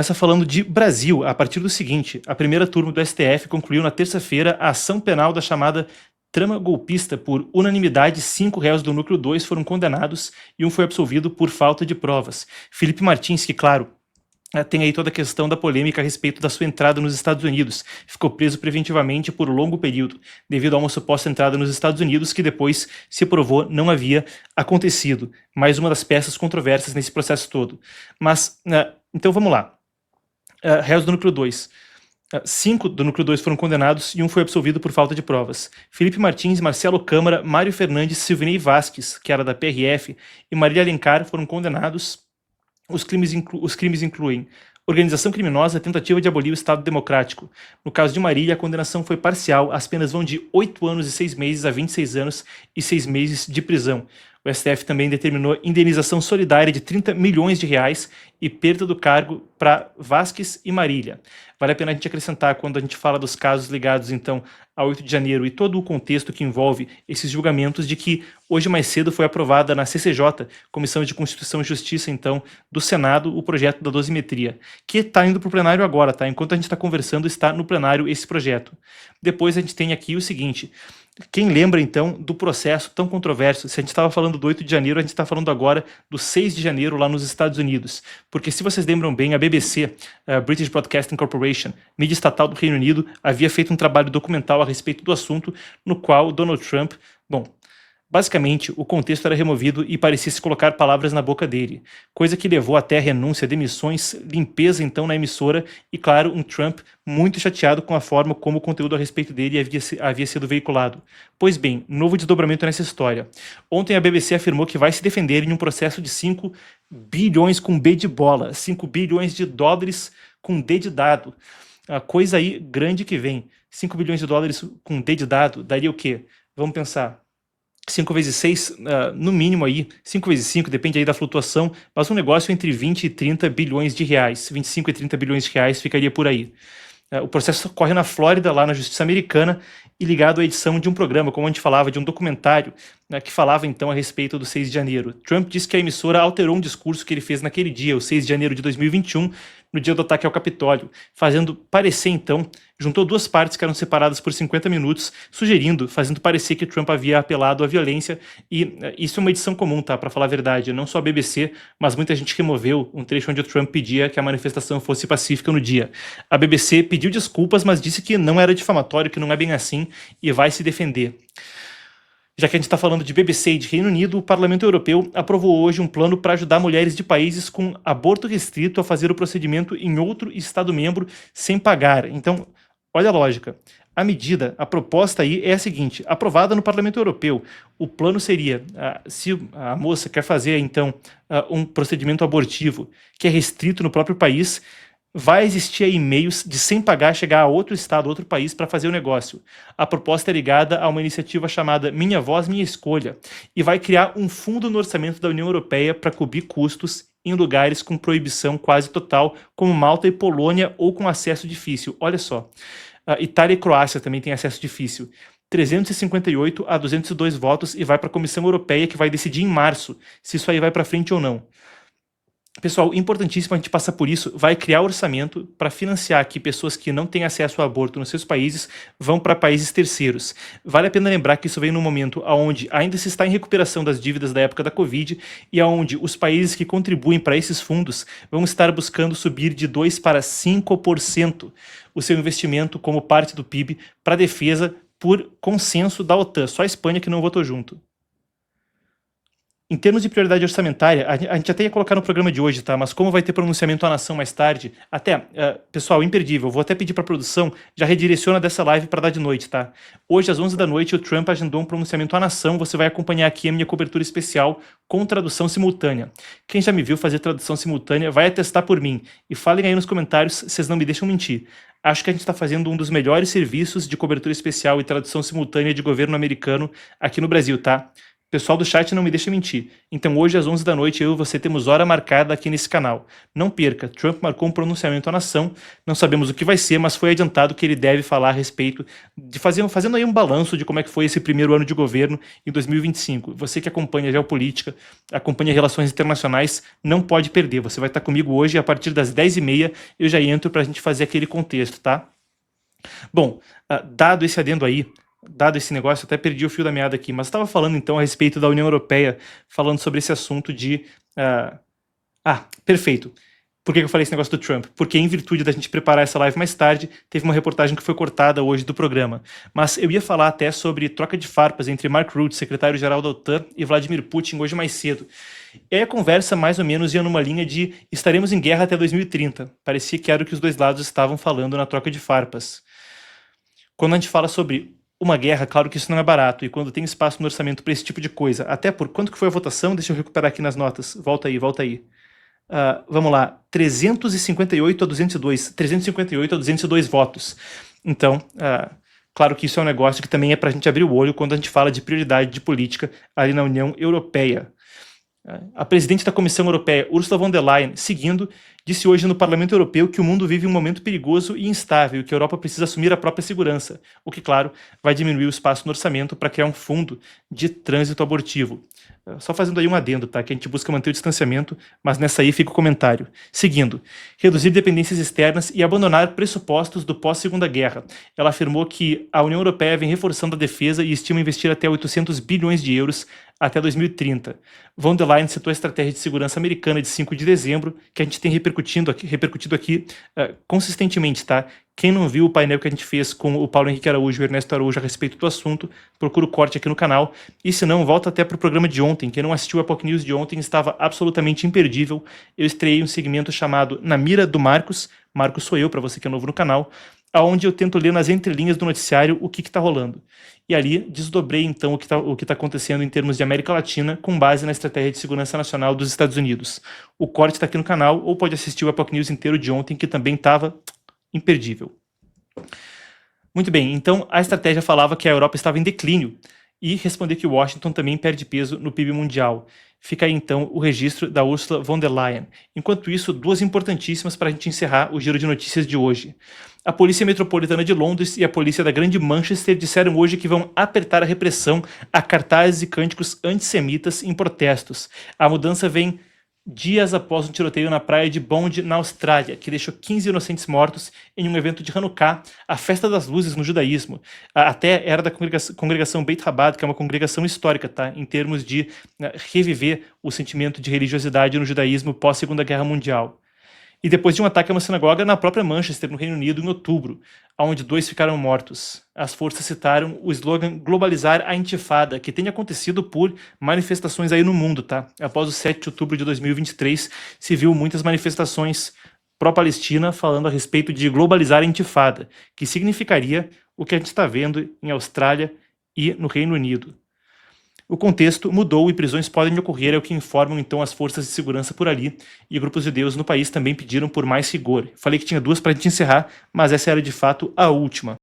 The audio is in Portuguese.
Começa falando de Brasil, a partir do seguinte: a primeira turma do STF concluiu na terça-feira a ação penal da chamada trama golpista. Por unanimidade, 5 réus do núcleo 2 foram condenados e um foi absolvido por falta de provas. Felipe Martins, que claro, tem aí toda a questão da polêmica a respeito da sua entrada nos Estados Unidos. Ficou preso preventivamente por longo período, devido a uma suposta entrada nos Estados Unidos que depois se provou não havia acontecido. Mais uma das peças controversas nesse processo todo. Mas, então vamos lá. Réus do núcleo 2. 5 do núcleo 2 foram condenados e um foi absolvido por falta de provas. Felipe Martins, Marcelo Câmara, Mário Fernandes, Silvinei Vasques, que era da PRF, e Marília Alencar foram condenados. Os crimes incluem organização criminosa, tentativa de abolir o Estado Democrático. No caso de Marília, a condenação foi parcial, as penas vão de 8 anos e 6 meses a 26 anos e 6 meses de prisão. O STF também determinou indenização solidária de 30 milhões de reais e perda do cargo para Vasques e Marília. Vale a pena a gente acrescentar, quando a gente fala dos casos ligados, então, a 8 de janeiro e todo o contexto que envolve esses julgamentos, de que hoje mais cedo foi aprovada na CCJ, Comissão de Constituição e Justiça, então, do Senado, o projeto da dosimetria, que está indo para o plenário agora, tá? Enquanto a gente está conversando, está no plenário esse projeto. Depois a gente tem aqui o seguinte: quem lembra, então, do processo tão controverso? Se a gente estava falando do 8 de janeiro, a gente está falando agora do 6 de janeiro lá nos Estados Unidos. Porque, se vocês lembram bem, a BBC, a British Broadcasting Corporation, mídia estatal do Reino Unido, havia feito um trabalho documental a respeito do assunto, no qual Donald Trump, basicamente, o contexto era removido e parecia se colocar palavras na boca dele, coisa que levou até a renúncia, demissões, limpeza então na emissora e, claro, um Trump muito chateado com a forma como o conteúdo a respeito dele havia sido veiculado. Pois bem, novo desdobramento nessa história. Ontem a BBC afirmou que vai se defender em um processo de 5 bilhões com B de bola, 5 bilhões de dólares com D de dado. A coisa aí grande que vem. 5 bilhões de dólares com D de dado daria o quê? Vamos pensar. 5 vezes 6, no mínimo aí, 5 vezes 5, depende aí da flutuação, mas um negócio entre 20 e 30 bilhões de reais, 25 e 30 bilhões de reais ficaria por aí. O processo ocorre na Flórida, lá na Justiça Americana, e ligado à edição de um programa, como a gente falava, de um documentário, que falava então a respeito do 6 de janeiro. Trump disse que a emissora alterou um discurso que ele fez naquele dia, o 6 de janeiro de 2021, no dia do ataque ao Capitólio, fazendo parecer então, juntou duas partes que eram separadas por 50 minutos, fazendo parecer que Trump havia apelado à violência, e isso é uma edição comum, tá, para falar a verdade, não só a BBC, mas muita gente removeu um trecho onde o Trump pedia que a manifestação fosse pacífica no dia. A BBC pediu desculpas, mas disse que não era difamatório, que não é bem assim, e vai se defender. Já que a gente está falando de BBC e de Reino Unido, o Parlamento Europeu aprovou hoje um plano para ajudar mulheres de países com aborto restrito a fazer o procedimento em outro Estado-membro sem pagar. Então, olha a lógica. A proposta aí é a seguinte: aprovada no Parlamento Europeu, o plano seria, se a moça quer fazer, então, um procedimento abortivo que é restrito no próprio país, vai existir aí meios de, sem pagar, chegar a outro estado, outro país para fazer o negócio. A proposta é ligada a uma iniciativa chamada Minha Voz, Minha Escolha, e vai criar um fundo no orçamento da União Europeia para cobrir custos em lugares com proibição quase total, como Malta e Polônia, ou com acesso difícil. Olha só, Itália e Croácia também têm acesso difícil. 358 a 202 votos, e vai para a Comissão Europeia, que vai decidir em março se isso aí vai para frente ou não. Pessoal, importantíssimo a gente passar por isso, vai criar orçamento para financiar que pessoas que não têm acesso ao aborto nos seus países vão para países terceiros. Vale a pena lembrar que isso vem num momento onde ainda se está em recuperação das dívidas da época da Covid e onde os países que contribuem para esses fundos vão estar buscando subir de 2% para 5% o seu investimento como parte do PIB para defesa por consenso da OTAN. Só a Espanha que não votou junto. Em termos de prioridade orçamentária, a gente até ia colocar no programa de hoje, tá? Mas como vai ter pronunciamento à nação mais tarde, pessoal, imperdível, vou até pedir para a produção, já redireciona dessa live para dar de noite, tá? Hoje, às 11 da noite, o Trump agendou um pronunciamento à nação, você vai acompanhar aqui a minha cobertura especial com tradução simultânea. Quem já me viu fazer tradução simultânea, vai atestar por mim. E falem aí nos comentários se vocês não me deixam mentir. Acho que a gente está fazendo um dos melhores serviços de cobertura especial e tradução simultânea de governo americano aqui no Brasil, tá? Pessoal do chat não me deixa mentir. Então hoje às 11 da noite eu e você temos hora marcada aqui nesse canal. Não perca, Trump marcou um pronunciamento à nação, não sabemos o que vai ser, mas foi adiantado que ele deve falar a respeito de fazendo aí um balanço de como é que foi esse primeiro ano de governo em 2025. Você que acompanha geopolítica, acompanha relações internacionais, não pode perder. Você vai estar comigo hoje a partir das 10h30, eu já entro para a gente fazer aquele contexto, tá? Bom, dado esse adendo aí, dado esse negócio, até perdi o fio da meada aqui, mas estava falando então a respeito da União Europeia, falando sobre esse assunto de... perfeito. Por que eu falei esse negócio do Trump? Porque em virtude da gente preparar essa live mais tarde, teve uma reportagem que foi cortada hoje do programa. Mas eu ia falar até sobre troca de farpas entre Mark Rutte, secretário-geral da OTAN, e Vladimir Putin hoje mais cedo. E aí a conversa mais ou menos ia numa linha de estaremos em guerra até 2030. Parecia que era o que os dois lados estavam falando na troca de farpas. Quando a gente fala sobre uma guerra, claro que isso não é barato, e quando tem espaço no orçamento para esse tipo de coisa, até por quanto que foi a votação, deixa eu recuperar aqui nas notas, volta aí. Vamos lá, 358 a 202, 358 a 202 votos. Então, claro que isso é um negócio que também é para a gente abrir o olho quando a gente fala de prioridade de política ali na União Europeia. A presidente da Comissão Europeia, Ursula von der Leyen, seguindo, disse hoje no Parlamento Europeu que o mundo vive um momento perigoso e instável e que a Europa precisa assumir a própria segurança, o que, claro, vai diminuir o espaço no orçamento para criar um fundo de trânsito abortivo. Só fazendo aí um adendo, tá? Que a gente busca manter o distanciamento, mas nessa aí fica o comentário. Seguindo, reduzir dependências externas e abandonar pressupostos do pós-Segunda Guerra. Ela afirmou que a União Europeia vem reforçando a defesa e estima investir até 800 bilhões de euros até 2030. Von der Leyen citou a estratégia de segurança americana de 5 de dezembro, que a gente tem repercutido aqui consistentemente, tá? Quem não viu o painel que a gente fez com o Paulo Henrique Araújo e o Ernesto Araújo a respeito do assunto, procura o corte aqui no canal. E se não, volta até para o programa de ontem. Quem não assistiu a POC News de ontem estava absolutamente imperdível. Eu estreiei um segmento chamado Na Mira do Marcos. Marcos sou eu, para você que é novo no canal, onde eu tento ler nas entrelinhas do noticiário o que está rolando. E ali desdobrei então o que tá acontecendo em termos de América Latina com base na estratégia de segurança nacional dos Estados Unidos. O corte está aqui no canal, ou pode assistir o Epoch News inteiro de ontem, que também estava imperdível. Muito bem, então a estratégia falava que a Europa estava em declínio e responder que Washington também perde peso no PIB mundial. Fica aí então o registro da Ursula von der Leyen. Enquanto isso, duas importantíssimas para a gente encerrar o giro de notícias de hoje. A Polícia Metropolitana de Londres e a Polícia da Grande Manchester disseram hoje que vão apertar a repressão a cartazes e cânticos antissemitas em protestos. A mudança vem dias após um tiroteio na praia de Bond, na Austrália, que deixou 15 inocentes mortos em um evento de Hanukkah, a festa das luzes no judaísmo. Até era da congregação Beit Chabad, que é uma congregação histórica, tá? Em termos de reviver o sentimento de religiosidade no judaísmo pós-Segunda Guerra Mundial. E depois de um ataque a uma sinagoga na própria Manchester, no Reino Unido, em outubro, onde 2 ficaram mortos. As forças citaram o slogan Globalizar a Intifada, que tem acontecido por manifestações aí no mundo, tá? Após o 7 de outubro de 2023, se viu muitas manifestações pró-Palestina falando a respeito de globalizar a Intifada, que significaria o que a gente está vendo em Austrália e no Reino Unido. O contexto mudou e prisões podem ocorrer, é o que informam então as forças de segurança por ali, e grupos judeus no país também pediram por mais rigor. Falei que tinha duas para a gente encerrar, mas essa era de fato a última.